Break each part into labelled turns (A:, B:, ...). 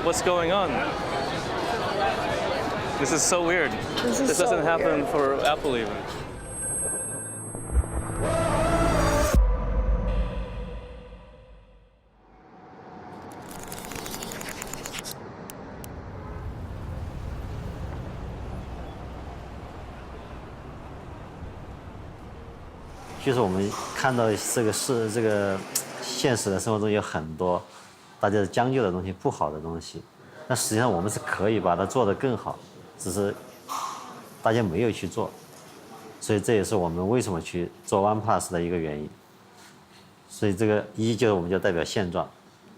A: What's going on? This is so weird. This doesn't happen for Apple even.
B: 就是我们看到这个现实的生活中有很多大家将就的东西、不好的东西，那实际上我们是可以把它做得更好，只是大家没有去做，所以这也是我们为什么去做 OnePlus 的一个原因。所以这个一就是我们就代表现状，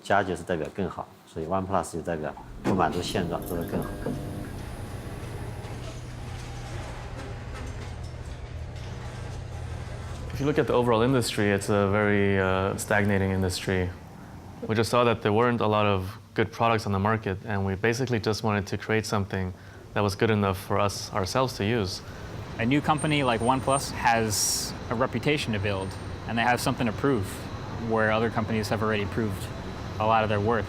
B: 加就是代表更好，所以 OnePlus 就代表不满足现状，做得更好。
A: If you look at the overall industry, it's a very stagnating industry. We just saw that there weren't a lot of good products on the market, and we basically just wanted to create something that was good enough for us ourselves to use.
C: A new company like OnePlus has a reputation to build, and they have something to prove, where other companies have already proved a lot of their worth.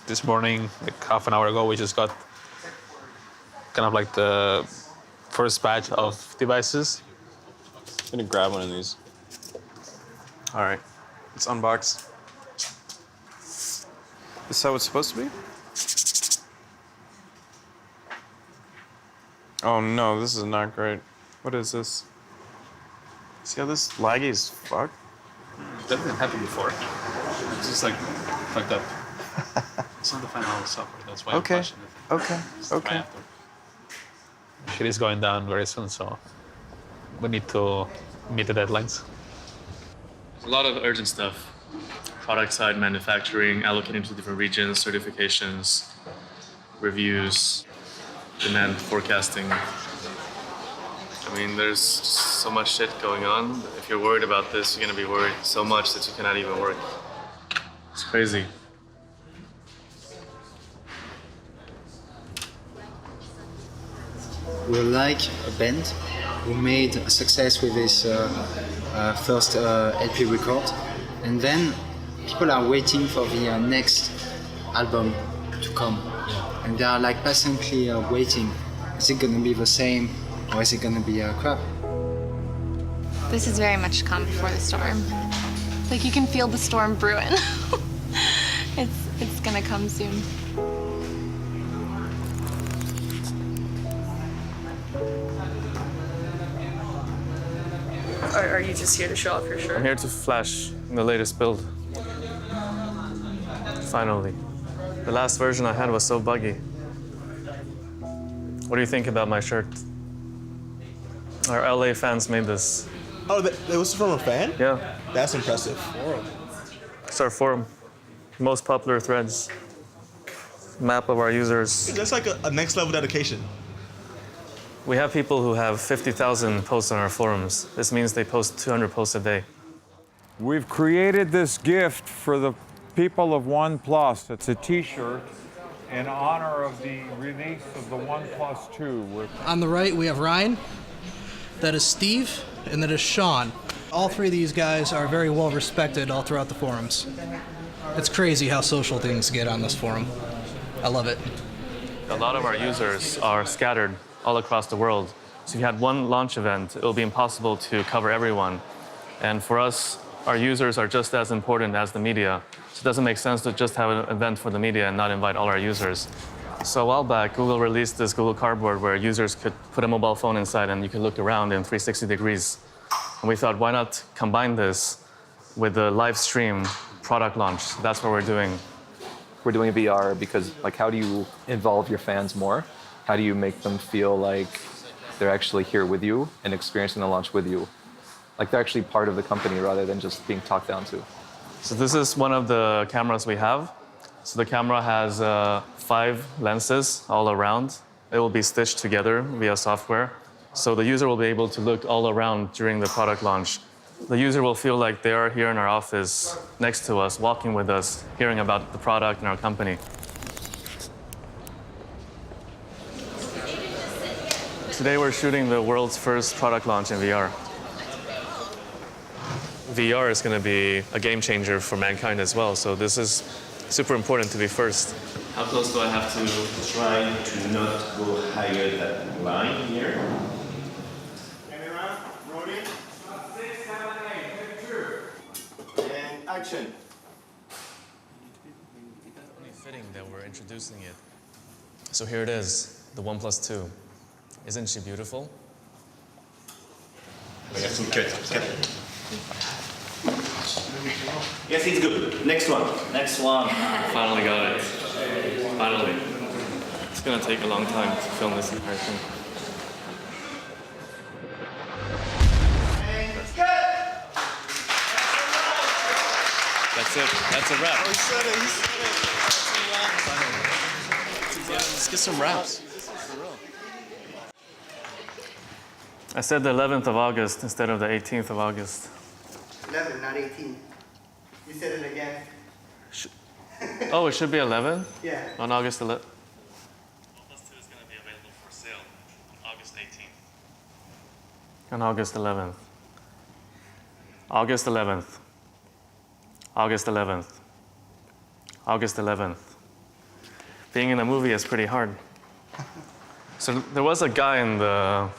D: This morning, like half an hour ago, we just got kind of like the first batch of devices.
E: I'm gonna grab one of these. All right, let's unbox. Is that what it's supposed to be? Oh no, this is not great. What is this? See how this laggy as fuck?
D: That didn't happen before. It's just like fucked up. It's not the final software, that's why
E: Okay.
D: I'm flashing it.
E: Okay. Okay.
D: Shit is going down very soon, so we need to meet the deadlines.
A: A lot of urgent stuff. Product side manufacturing, allocating to different regions, certifications, reviews, demand forecasting. I mean, there's so much shit going on. If you're worried about this, you're gonna be worried so much that you cannot even work. It's crazy.
F: We're like a band who made a success with this first LP record, and then people are waiting for the next album to come, and they are like patiently waiting. Is it gonna be the same, or is it gonna be crap?
G: This is very much calm before the storm. Like you can feel the storm brewing. It's gonna come soon.
H: Are you just here to show off your shirt?
A: I'm here to flash the latest build. Finally. The last version I had was so buggy. What do you think about my shirt? Our LA fans made this.
I: Oh, it was from a fan?
A: Yeah.
I: That's impressive.
A: It's our forum. Most popular threads. Map of our users.
I: That's like a next level dedication.
A: We have people who have 50,000 posts on our forums. This means they post 200 posts a day.
J: We've created this gift for the people of OnePlus. It's a T-shirt in honor of the release of the OnePlus 2.
K: On the right, we have Ryan. That is Steve, and that is Sean. All three of these guys are very well respected all throughout the forums. It's crazy how social things get on this forum. I love it.
A: A lot of our users are scattered all across the world. So if you had one launch event, it will be impossible to cover everyone. And for us, our users are just as important as the media. So it doesn't make sense to just have an event for the media and not invite all our users. So a while back, Google released this Google Cardboard where users could put a mobile phone inside and you could look around in 360 degrees. And we thought, why not combine this with the live stream product launch? That's what we're doing.
L: We're doing VR because, like, how do you involve your fans more? How do you make them feel like they're actually here with you and experiencing the launch with you? Like they're actually part of the company rather than just being talked down to.
A: So this is one of the cameras we have. So the camera has 5 lenses all around. It will be stitched together via software. So the user will be able to look all around during the product launch. The user will feel like they are here in our office, next to us, walking with us, hearing about the product and our company. Today we're shooting the world's first product launch in VR. VR is going to be a game changer for mankind as well. So this is super important to be first. How close do I have to?
M: Try to not go higher that line here.
N: Camera, rolling. 6, 7, 8, picture. And action.
A: It's only fitting that we're introducing it. So here it is, the OnePlus 2. Isn't she beautiful?
M: We have some cut. Yes, it's good. Next one.
A: Next one. Finally got it. Finally. It's gonna take a long time to film this entire thing. That's it. That's a wrap.
I: Oh, he said it. He said it. Let's get some raps.
A: I said the 11th of August instead of the 18th of August.
N: 11, not 18. You said it again.
A: Oh, it should be 11?
N: Yeah.
A: On August 11th. OnePlus 2 is going to be available for sale on August 18th. On August 11th. August 11th. August 11th. August 11th. Being in a movie is pretty hard. So there was a guy in the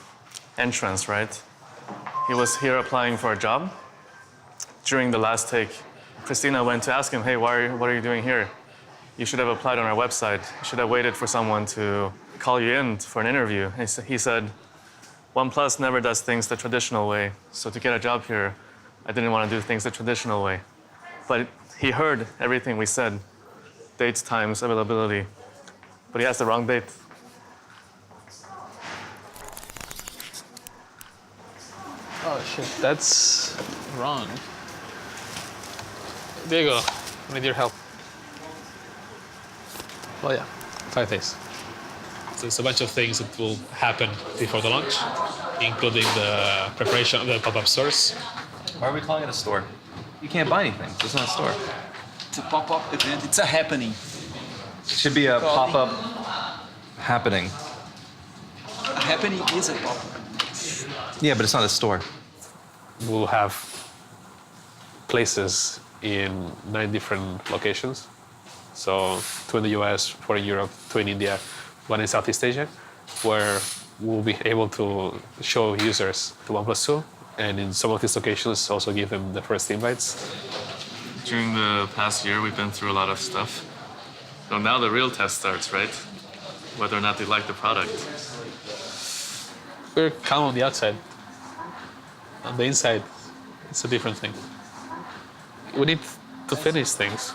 A: entrance, right? He was here applying for a job. During the last take, Christina went to ask him, hey, what are you doing here? You should have applied on our website. You should have waited for someone to call you in for an interview. He said, OnePlus never does things the traditional way. So to get a job here, I didn't want to do things the traditional way. But he heard everything we said, dates, times, availability. But he has the wrong date.
D: Oh shit, that's wrong. There you go. I need your help. Well, yeah, 5 days. So it's a bunch of things that will happen before the launch, including the preparation of the pop-up stores.
L: Why are we calling it a store? You can't buy anything. It's not a store.
O: It's a pop-up event. It's a happening.
L: It should be a pop-up happening.
O: A happening is a pop-up.
L: Yeah, but it's not a store.
D: We'll have places in 9 different locations. So 2 in the US, 4 in Europe, 2 in India, 1 in Southeast Asia, where we'll be able to show users the OnePlus 2, and in some of these locations also give them the first invites.
A: During the past year, we've been through a lot of stuff. So now the real test starts, right? Whether or not they like the product.
D: We're calm on the outside. On the inside, it's a different thing. We need to finish things.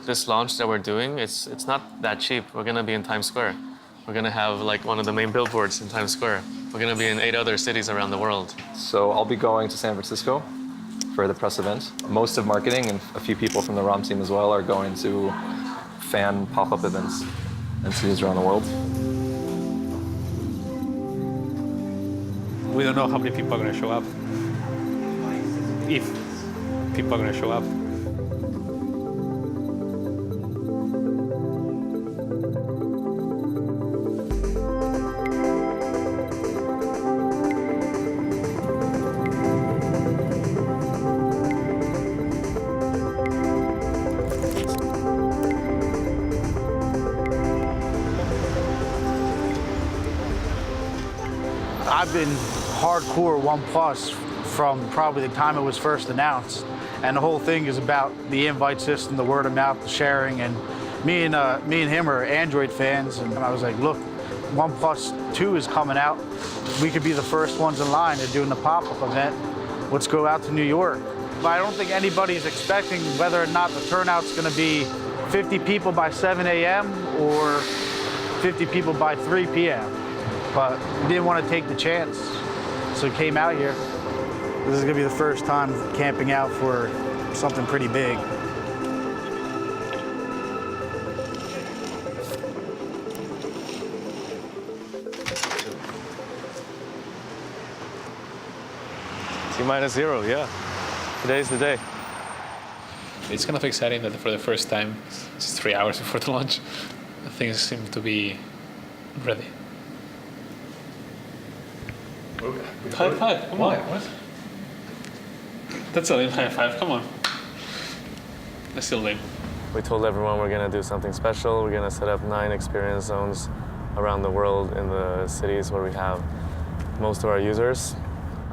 A: This launch that we're doing, it's not that cheap. We're gonna be in Times Square. We're gonna have like one of the main billboards in Times Square. We're gonna be in 8 other cities around the world.
L: So I'll be going to San Francisco for the press event. Most of marketing and a few people from the ROM team as well are going to fan pop-up events in cities around the world.
D: We don't know how many people are going to show up. If people are going to show up.
P: I've been hardcore OnePlus from probably the time it was first announced. And the whole thing is about the invite system, the word of mouth, the sharing. And me and him are Android fans. And I was like, look, OnePlus 2 is coming out. We could be the first ones in line. They're doing the pop-up event. Let's go out to New York. But I don't think anybody's expecting whether or not the turnout's going to be 50 people by 7 a.m. or 50 people by 3 p.m. But we didn't want to take the chance, so we came out here. This is gonna be the first time camping out for something pretty big.
A: T-0, yeah. Today's the day.
D: It's kind of exciting that for the first time, just 3 hours before the launch, things seem to be ready. High five, come on.
L: What?
D: That's a lame high five. Come on. That's still lame.
A: We told everyone we're gonna do something special. We're gonna set up 9 experience zones around the world in the cities where we have most of our users.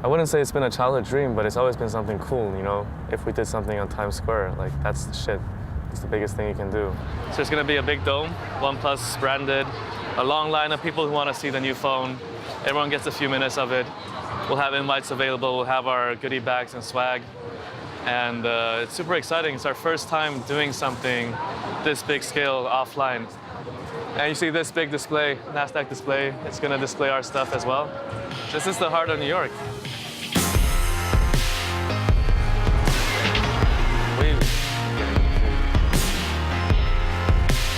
A: I wouldn't say it's been a childhood dream, but it's always been something cool, you know? If we did something on Times Square, like that's the shit. It's the biggest thing you can do. So there's gonna be a big dome, OnePlus branded, a long line of people who wanna see the new phone. Everyone gets a few minutes of it. We'll have invites available. We'll have our goodie bags and swag. And it's super exciting. It's our first time doing something this big scale offline. And you see this big display, NASDAQ display. It's gonna display our stuff as well. This is the heart of New York.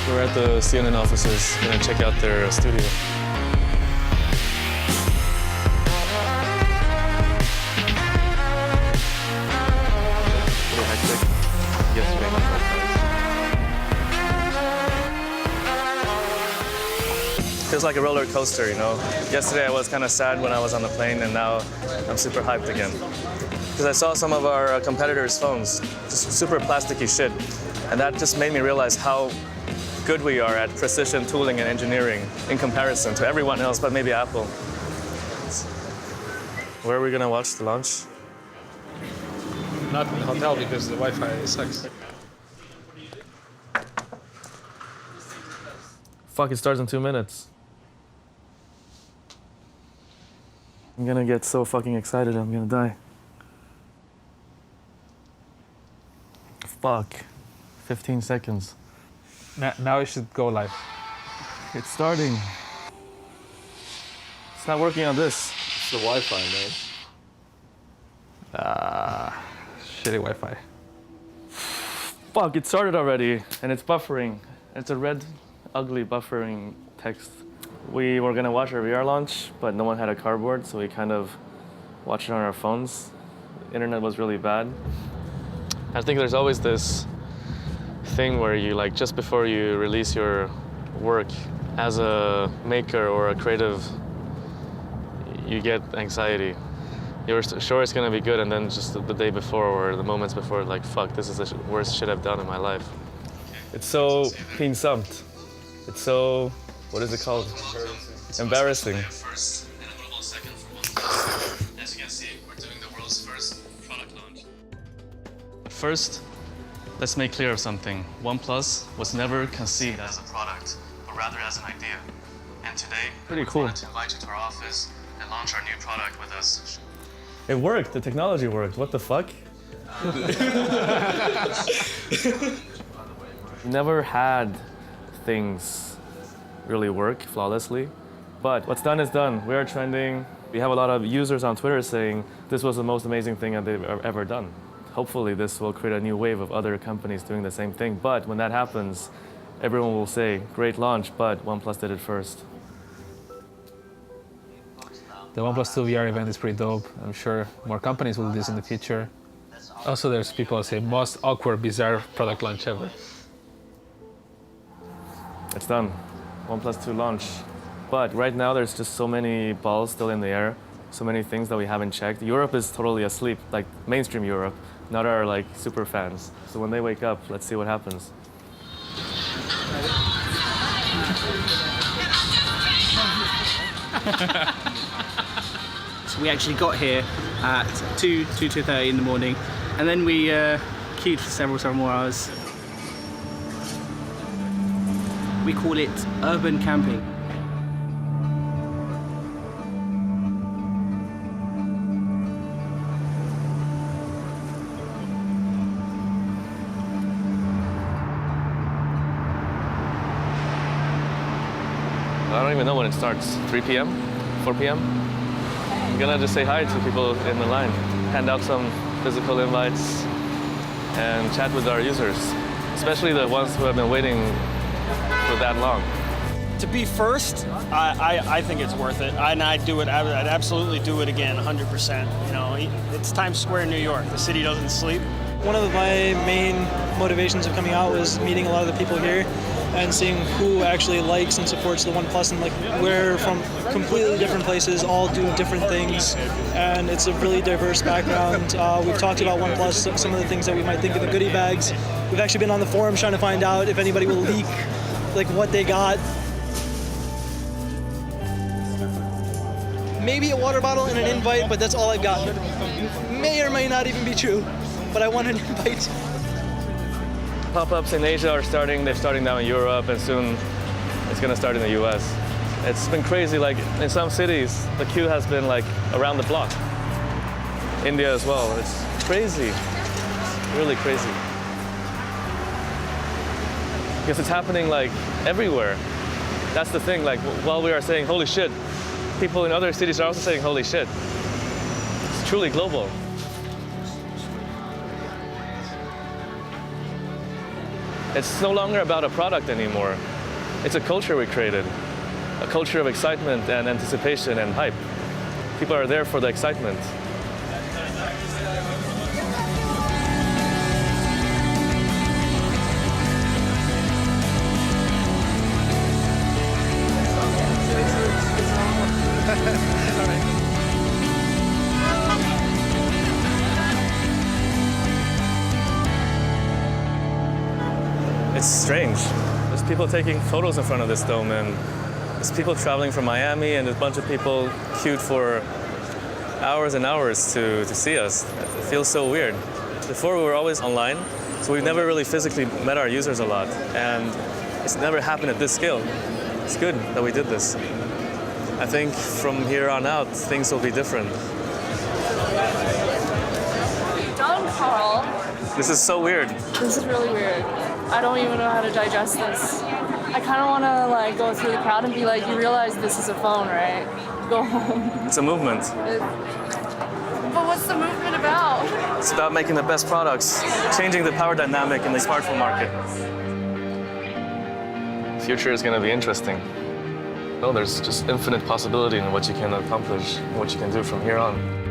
A: We're at the CNN offices. Gonna check out their studio. Feels like a roller coaster, you know? Yesterday I was kind of sad when I was on the plane, and now I'm super hyped again. Because I saw some of our competitors' phones, just super plasticky shit. And that just made me realize how good we are at precision tooling and engineering in comparison to everyone else, but maybe Apple. Where are we gonna watch the launch?
D: Not in the hotel because the Wi-Fi sucks.
A: Fuck, it starts in 2 minutes. I'm gonna get so fucking excited, I'm gonna die. Fuck. 15 seconds.
D: Now it should go live.
A: It's starting. It's not working on this.
L: It's the Wi-Fi, man.
D: Shitty Wi-Fi.
A: Fuck, it started already, and it's buffering. It's a red, ugly buffering text. We were gonna watch our VR launch, but no one had a cardboard, so we kind of watched it on our phones. Internet was really bad. I think there's always this thing where you, like, just before you release your work as a maker or a creative, you get anxiety. You're sure it's gonna be good, and then just the day before or the moments before, like, fuck, this is the worst shit I've done in my life. It's so pinsamt. It's so, what is it called? Embarrassing. As you can see, we're doing the world's first product launch. But first, let's make clear of something. OnePlus was never conceived as a product, but rather as an idea. And today, we wanted to invite you to our office and launch our new product with us. It worked. The technology worked. What the fuck? Never had things really work flawlessly, but what's done is done. We are trending. We have a lot of users on Twitter saying this was the most amazing thing that they've ever done. Hopefully this will create a new wave of other companies doing the same thing, but when that happens, everyone will say, great launch, but OnePlus did it first.
D: The OnePlus 2 VR event is pretty dope. I'm sure more companies will do this in the future. Also, there's people who say most awkward, bizarre product launch ever.
A: It's done. OnePlus 2 launch. But right now there's just so many balls still in the air, so many things that we haven't checked. Europe is totally asleep, like mainstream Europe, not our like super fans. So when they wake up, let's see what happens.
I: So we actually got here at 2:30 in the morning, and then we queued for several more hours. We call it urban camping.
A: I don't even know when it starts. 3 p.m.? 4 p.m.? I'm gonna just say hi to people in the line, hand out some physical invites, and chat with our users, especially the ones who have been waiting for that long.
Q: To be first, I think it's worth it, and I'd do it. I'd absolutely do it again, 100%. You know, it's Times Square in New York. The city doesn't sleep.
R: One of my main motivations of coming out was meeting a lot of the people here, and seeing who actually likes and supports the OnePlus, and like we're from completely different places, all do different things, and it's a really diverse background. We've talked about OnePlus, some of the things that we might think of the goodie bags. We've actually been on the forums trying to find out if anybody will leak like what they got. Maybe a water bottle and an invite, but that's all I've got. May or may not even be true, but I want an invite.
A: Pop-ups in Asia are starting. They're starting now in Europe, and soon it's going to start in the US. It's been crazy. Like in some cities, the queue has been like around the block. India as well. It's crazy, really crazy. Because it's happening like everywhere. That's the thing. Like while we are saying holy shit, people in other cities are also saying holy shit. It's truly global. It's no longer about a product anymore. It's a culture we created. A culture of excitement and anticipation and hype. People are there for the excitement. It's strange. There's people taking photos in front of this dome, and there's people traveling from Miami, and there's a bunch of people queued for hours and hours to see us. It feels so weird. Before we were always online, so we've never really physically met our users a lot, and it's never happened at this scale. It's good that we did this. I think from here on out, things will be different.
H: Don Carl.
A: This is so weird.
H: This is really weird. I don't even know how to digest this. I kind of want to like go through the crowd and be like, you realize this is a phone, right? Go home.
A: It's a movement.
H: But what's the movement about?
A: It's about making the best products, changing the power dynamic in the smartphone market. The future is going to be interesting. Well, there's just infinite possibility in what you can accomplish, what you can do from here on.